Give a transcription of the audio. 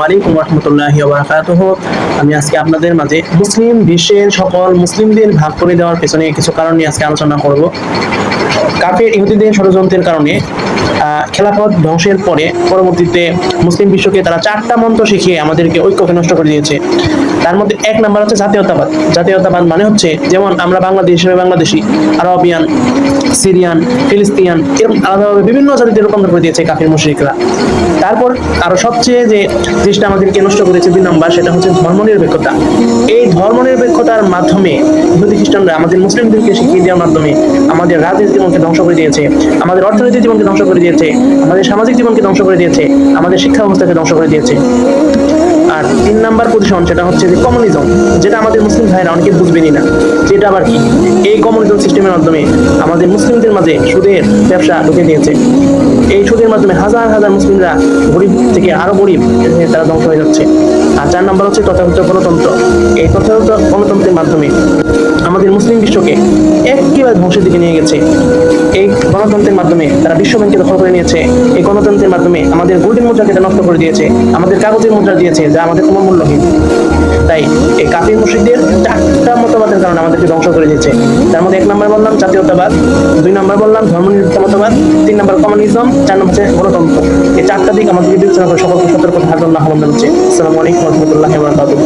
ওয়ালাইকুম রহমতুল্লাহি ওয়া বারাকাতুহু। আমি আজকে আপনাদের মাঝে মুসলিম বিশ্বের সকল মুসলিমদের ভাগ করে দেওয়ার পেছনে কিছু কারণ নিয়ে আজকে আলোচনা করব। কাফের ইহুদিদের ষড়যন্ত্রের কারণে খেলাফত ধ্বংসের পরবর্তীতে মুসলিম বিশ্বকে তারা চারটা মন্ত্র শিখিয়ে আমাদেরকে ঐক্যকে নষ্ট করে দিয়েছে। তার মধ্যে এক নাম্বার হচ্ছে জাতীয়তাবাদ। জাতীয়তাবাদ মানে হচ্ছে যেমন আমরা বাংলাদেশ হিসেবে বাংলাদেশি, আরবিয়ান, সিরিয়ান, ফিলিস্তিনিয়ান এরকম আলাদাভাবে বিভিন্ন জাতিতে রূপান্তর করে দিয়েছে কাফের মুশরিকরা। তারপর আরো সবচেয়ে যে জিনিসটা আমাদেরকে নষ্ট করেছে 2 নম্বর, সেটা হচ্ছে ধর্মনিরপেক্ষতা। এই ধর্মনিরপেক্ষতার মাধ্যমে ইহুদি খ্রিস্টানরা আমাদের মুসলিমদেরকে শিখিয়ে দেওয়ার মাধ্যমে আমাদের রাজনীতি জীবনকে ধ্বংস করে দিয়েছে, আমাদের অর্থনৈতিক জীবনকে ধ্বংস করে দিয়েছে, আমাদের সামাজিক জীবনকে ধ্বংস করে দিয়েছে, আমাদের শিক্ষা ব্যবস্থাকে ধ্বংস করে দিয়েছে। আর 3 নম্বর পজিশন, সেটা হচ্ছে যে কমিউনিজম, যেটা আমাদের মুসলিম ভাইরা অনেকে বুঝবেনই না। যেটা আবার কি, এই কমিউনিজম সিস্টেমের মাধ্যমে আমাদের মুসলিমদের মাঝে সুদের ব্যবসা ঢুকে দিয়েছে। এই সুদের মাধ্যমে হাজার হাজার মুসলিমরা গরিব থেকে আরো গরিব তারা ধ্বংস হয়ে যাচ্ছে। আর 4 নম্বর হচ্ছে তথাকথিত গণতন্ত্র। এই তথাকথিত গণতন্ত্রের মাধ্যমে আমাদের মুসলিম বিশ্বকে একেবারে ধ্বংসের দিকে নিয়ে গেছে। এই গণতন্ত্রের মাধ্যমে তারা বিশ্ব ব্যাংকে দখল করে নিয়েছে। এই গণতন্ত্রের মাধ্যমে আমাদের গোল্ডেন মুদ্রাকে নষ্ট করে দিয়েছে, আমাদের কাগজের মুদ্রা দিয়েছে, যা আমাদের কোনো মূল্যহীন। তাই এই কাফির মুশরিকদের 4টা মতবাদের কারণে আমাদেরকে ধ্বংস করে দিয়েছে। তার মধ্যে 1 নম্বর বললাম জাতীয়তাবাদ, 2 নম্বর বললাম ধর্মনিরপেক্ষ মতবাদ, 3 নম্বর কমিউনিজম, 4 নম্বর হচ্ছে গণতন্ত্র। এই 4টা দিক আমাদেরকে বিবেচনা করে সকলকে সতর্ক থাকার জন্য আহ্বান জানাচ্ছি। আসসালামু আলাইকুম ওয়া রাহমাতুল্লাহি ওয়া বারাকাতুহু।